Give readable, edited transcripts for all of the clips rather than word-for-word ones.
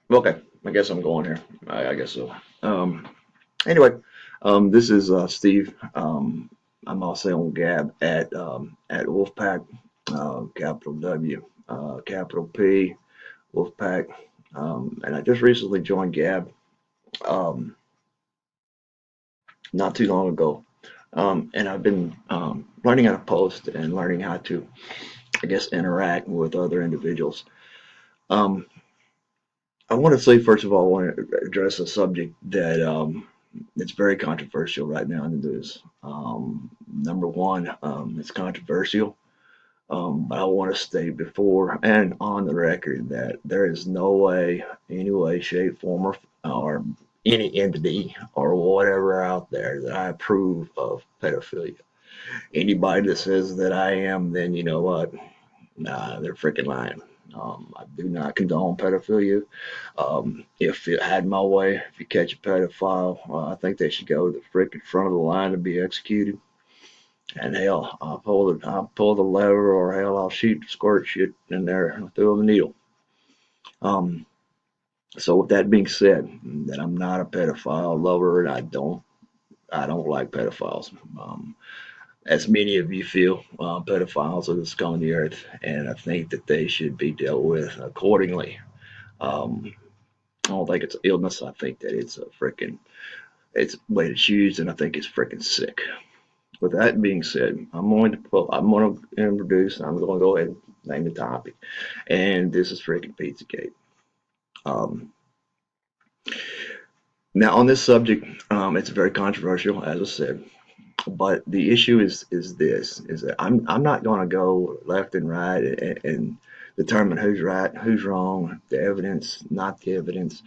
Okay, I guess I'm going here. I guess so. Anyway, this is Steve. I'm also on Gab at Wolfpack, capital W, capital P, Wolfpack, and I just recently joined Gab um, not too long ago, and I've been learning how to post and learning how to, I guess, interact with other individuals. Um, I want to say, first of all, I want to address a subject that it's very controversial right now in the news. Number one, it's controversial, but I want to state before and on the record that there is no way, any way, shape, form, or any entity or whatever out there that I approve of pedophilia. Anybody that says that I am, then you know what? Nah, they're freaking lying. I do not condone pedophilia. If it had my way, if you catch a pedophile, I think they should go to the freaking front of the line to be executed. And hell, I'll pull the lever, or hell, I'll shoot, squirt shit in there, and throw the needle. Um, so with that being said, that I'm not a pedophile lover, and I don't like pedophiles. As many of you feel, pedophiles are the scum of the earth, and I think that they should be dealt with accordingly. Um, I don't think it's an illness. I think that it's a way to choose, and I think it's freaking sick. With that being said, I'm going to introduce. I'm going to go ahead and name the topic, and this is freaking Pizzagate. Um, Now on this subject, it's very controversial, as I said. But the issue is that I'm not going to go left and right and determine who's right, who's wrong, the evidence, not the evidence.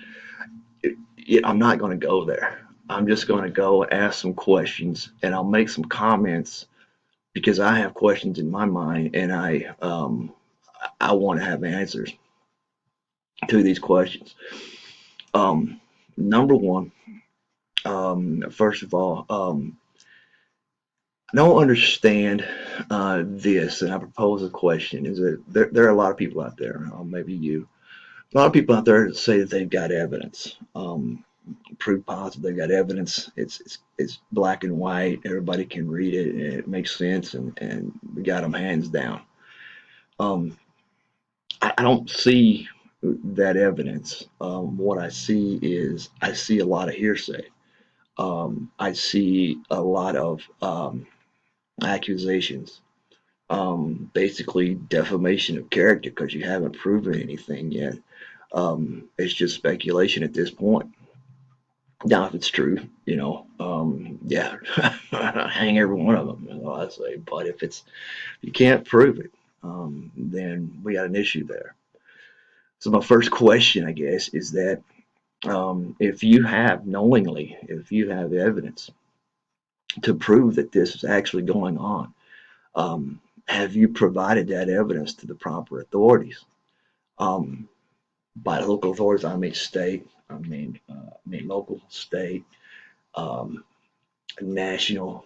I'm not going to go there. I'm just going to go and ask some questions, and I'll make some comments because I have questions in my mind, and I want to have answers to these questions. Um, Number one, first of all, I don't understand this, and I propose a question: is that there are a lot of people out there, maybe you, a lot of people out there that say that they've got evidence, proof positive, they've got evidence. It's black and white. Everybody can read it, and it makes sense, and we got them hands down. Um, I don't see that evidence. What I see a lot of hearsay. I see a lot of accusations, basically defamation of character because you haven't proven anything yet. It's just speculation at this point. Now, if it's true, yeah, hang every one of them, I say. But if you can't prove it, then we got an issue there. So my first question, I guess, is that if you have knowingly, if you have evidence to prove that this is actually going on, have you provided that evidence to the proper authorities? Um, by local authorities, I mean state, I mean local, state, um, national.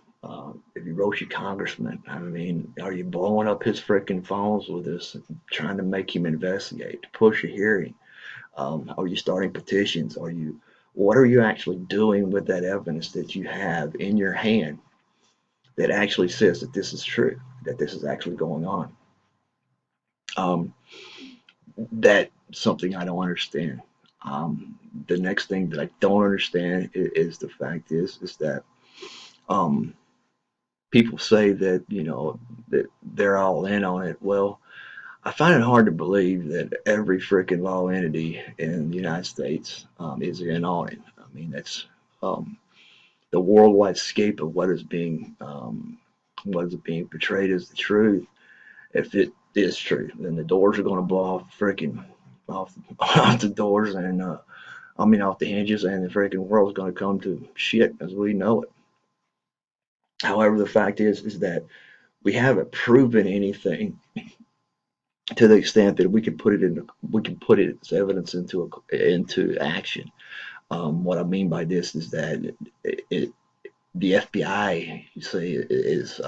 If you wrote your congressman, I mean, are you blowing up his freaking phones with this, trying to make him investigate, to push a hearing? Are you starting petitions? What are you actually doing with that evidence that you have in your hand that actually says that this is true, that this is actually going on? Um, that's something I don't understand. The next thing that I don't understand is the fact is that um, people say that that they're all in on it. Well, I find it hard to believe that every freaking law entity in the United States is in on it. I mean, that's um, the worldwide scape of what is being portrayed as the truth. If it is true, then the doors are going to blow off freaking off, off the doors, and I mean off the hinges, and the freaking world's going to come to shit as we know it. However, the fact is that we haven't proven anything to the extent that we can put it as evidence into action. What I mean by this is that the FBI, you say, is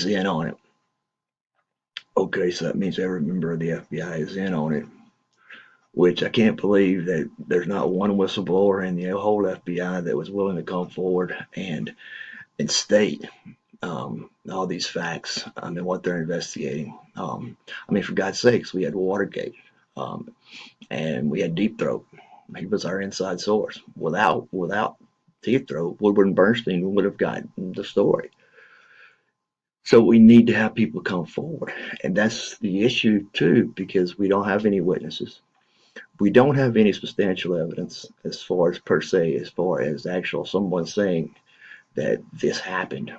in on it. Okay, so that means every member of the FBI is in on it. which I can't believe that there's not one whistleblower in the whole FBI that was willing to come forward and state all these facts. I mean, what they're investigating. I mean, for God's sakes, we had Watergate, and we had Deep Throat. He was our inside source. Without Deep Throat, Woodward and Bernstein would have gotten the story. So we need to have people come forward, and that's the issue too, because we don't have any witnesses. We don't have any substantial evidence as far as per se, as far as actual someone saying that this happened,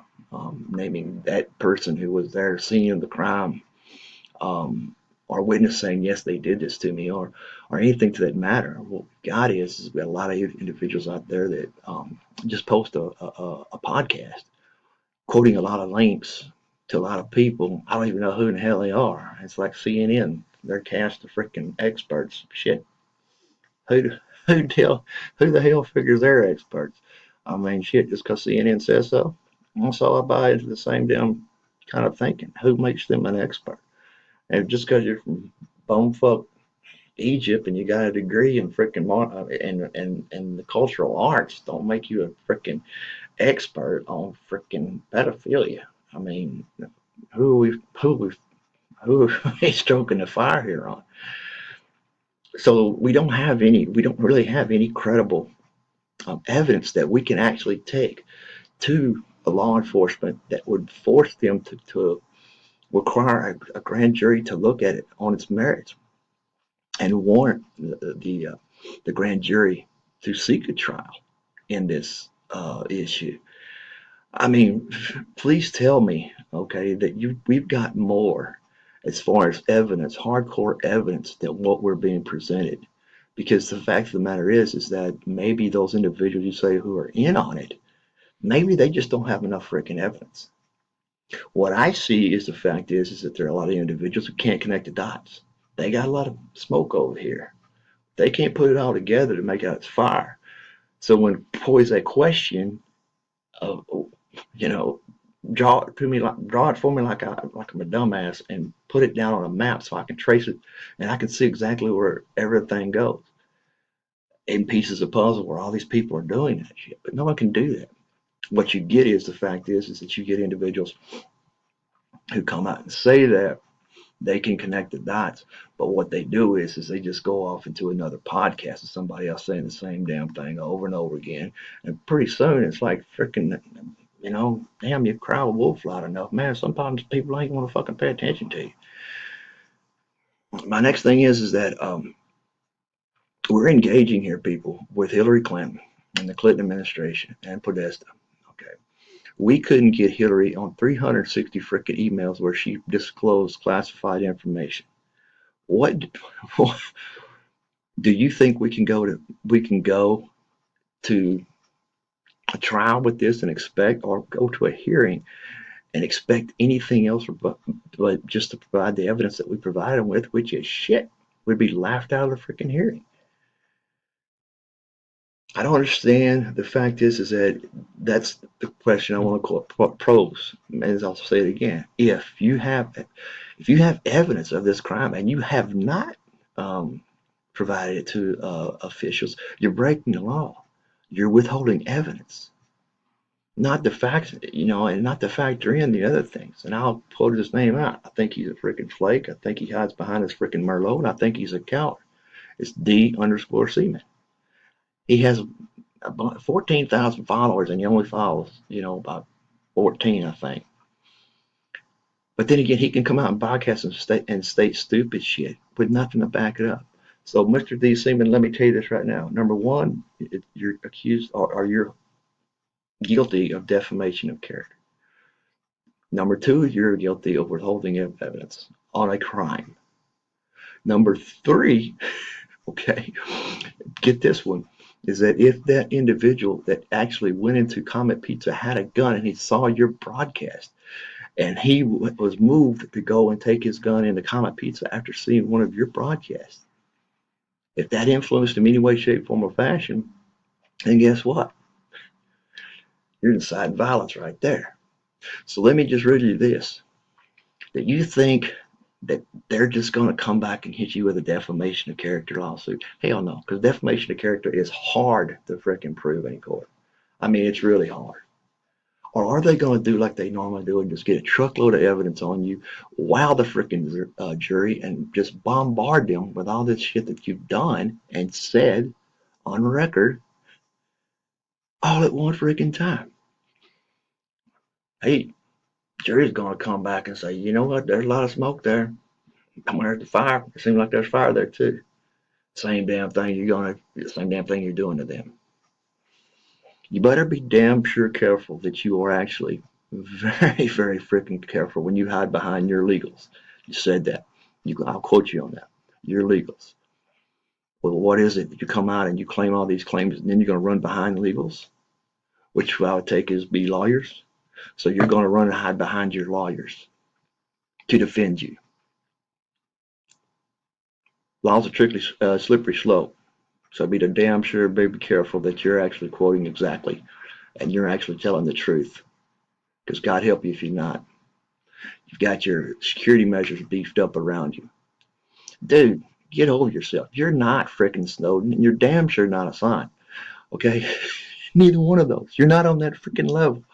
naming that person who was there seeing the crime, or witness saying, yes, they did this to me, or anything to that matter. What we got is we got a lot of individuals out there that just post a podcast quoting a lot of links to a lot of people. I don't even know who in the hell they are. It's like CNN. They're cast of freaking experts. Shit. Who who tell who the hell figures they're experts? I mean, shit, just because CNN says so. So I buy into the same damn kind of thinking. Who makes them an expert? And just because you're from bonefuck Egypt and you got a degree in freaking and the cultural arts don't make you a freaking expert on freaking pedophilia. I mean, who are we stroking the fire here on? So we don't really have any credible evidence that we can actually take to a law enforcement that would force them to require a grand jury to look at it on its merits and warrant the grand jury to seek a trial in this issue. I mean, please tell me, okay, that we've got more as far as evidence, hardcore evidence, than what we're being presented. Because the fact of the matter is that maybe those individuals you say who are in on it, maybe they just don't have enough freaking evidence. What I see is the fact is that there are a lot of individuals who can't connect the dots. They got a lot of smoke over here. They can't put it all together to make out it's fire. So when posed that question of, you know, draw it for me like I'm a dumbass and put it down on a map so I can trace it and I can see exactly where everything goes in pieces of puzzle where all these people are doing that shit. But no one can do that. What you get is the fact is that you get individuals who come out and say that they can connect the dots, but what they do is they just go off into another podcast of somebody else saying the same damn thing over and over again, and pretty soon it's like freaking, damn, you cry a wolf loud enough, man. Sometimes people ain't gonna fucking pay attention to you. My next thing is that we're engaging here, people, with Hillary Clinton and the Clinton administration and Podesta. Okay, we couldn't get Hillary on 360 freaking emails where she disclosed classified information. What do you think we can go to a trial with this and expect, or go to a hearing and expect anything else but just to provide the evidence that we provided them with, which is shit? We'd be laughed out of the freaking hearing. I don't understand. The fact is that that's the question I want to call pros. And I'll say it again: if you have evidence of this crime and you have not provided it to officials, you're breaking the law. You're withholding evidence, not the facts, and not to factor in the other things. And I'll quote his name out. I think he's a freaking flake. I think he hides behind his freaking Merlot, and I think he's a coward. It's D_Seaman. He has about 14,000 followers, and he only follows, about 14, I think. But then again, he can come out and podcast and state stupid shit with nothing to back it up. So, Mr. D. Seaman, let me tell you this right now. Number one, you're accused, or you're guilty of defamation of character. Number two, you're guilty of withholding evidence on a crime. Number three, okay, get this one, is that if that individual that actually went into Comet Pizza had a gun and he saw your broadcast and he was moved to go and take his gun into Comet Pizza after seeing one of your broadcasts, if that influenced him in any way, shape, form, or fashion, then guess what? You're inciting violence right there. So let me just read you this. That you think that they're just going to come back and hit you with a defamation of character lawsuit. Hell no, because defamation of character is hard to freaking prove in court. I mean, it's really hard. Or are they going to do like they normally do and just get a truckload of evidence on you, wow the freaking jury, and just bombard them with all this shit that you've done and said on record all at one freaking time? Hey, jury's going to come back and say, you know what, there's a lot of smoke there. I'm where's the fire? It seems like there's fire there too. Same damn thing same damn thing you're doing to them. You better be damn sure careful that you are actually very, very freaking careful when you hide behind your legals. You said that. I'll quote you on that. Your legals. Well, what is it? You come out and you claim all these claims, and then you're going to run behind legals, which I would take is be lawyers. So you're going to run and hide behind your lawyers to defend you. Law's a tricky, slippery slope. So be damn sure, be careful that you're actually quoting exactly, and you're actually telling the truth. Because God help you if you're not. You've got your security measures beefed up around you. Dude, get over yourself. You're not frickin' Snowden, and you're damn sure not Assange. Okay? Neither one of those. You're not on that freaking level.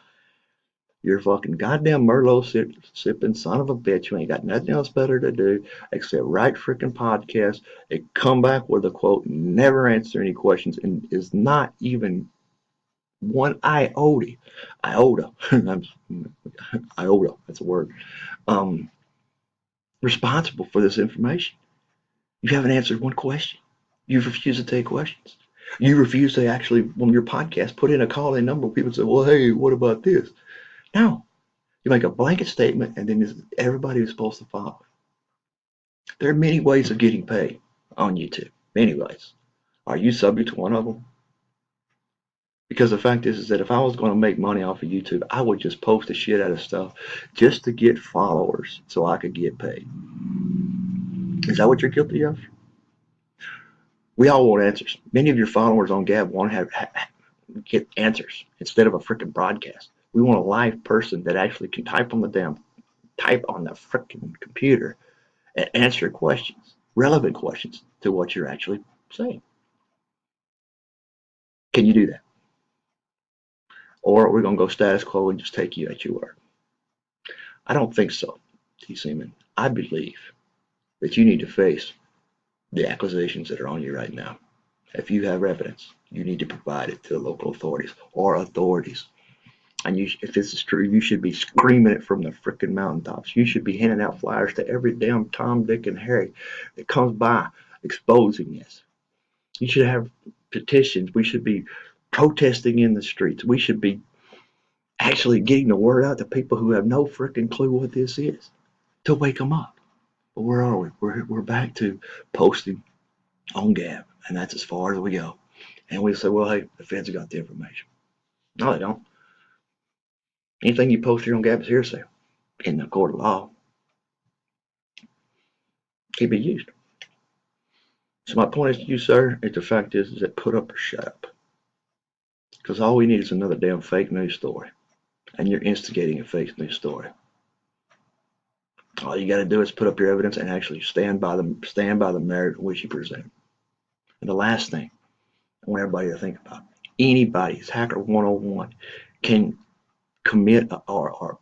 You're a fucking goddamn Merlot sipping son of a bitch. You ain't got nothing else better to do except write freaking podcasts and come back with a quote, never answer any questions, and is not even one iota, that's a word, responsible for this information. You haven't answered one question. You've refused to take questions. You refuse to actually, on your podcast, put in a call-in number. People say, well, hey, what about this? No. You make a blanket statement, and then everybody is supposed to follow. There are many ways of getting paid on YouTube. Many ways. Are you subject to one of them? Because the fact is that if I was going to make money off of YouTube, I would just post the shit out of stuff just to get followers so I could get paid. Is that what you're guilty of? We all want answers. Many of your followers on Gab want to get answers instead of a freaking broadcast. We want a live person that actually can type on the freaking computer and answer questions, relevant questions to what you're actually saying. Can you do that? Or are we going to go status quo and just take you at your word? I don't think so, T. Seaman. I believe that you need to face the accusations that are on you right now. If you have evidence, you need to provide it to the local authorities or authorities. And if this is true, you should be screaming it from the frickin' mountaintops. You should be handing out flyers to every damn Tom, Dick, and Harry that comes by exposing this. You should have petitions. We should be protesting in the streets. We should be actually getting the word out to people who have no freaking clue what this is to wake them up. But where are we? We're back to posting on Gab, and that's as far as we go. And we say, well, hey, the feds have got the information. No, they don't. Anything you post here on Gab is hearsay in the court of law. Can be used. So my point is to you, sir, the fact is that put up or shut up. Because all we need is another damn fake news story. And you're instigating a fake news story. All you got to do is put up your evidence and actually stand by the merit which you present. And the last thing I want everybody to think about: anybody's Hacker 101 can commit or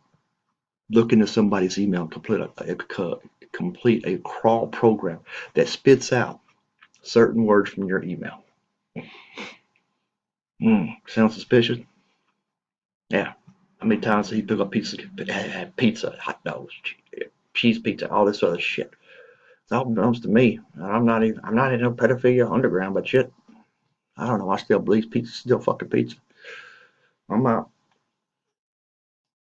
look into somebody's email and complete a crawl program that spits out certain words from your email. Sounds suspicious? Yeah. How many times did he pick up pizza, hot dogs, cheese pizza, all this other shit? It all belongs to me. I'm not in no pedophilia underground, but shit, I don't know. I still believe pizza's still fucking pizza. I'm out.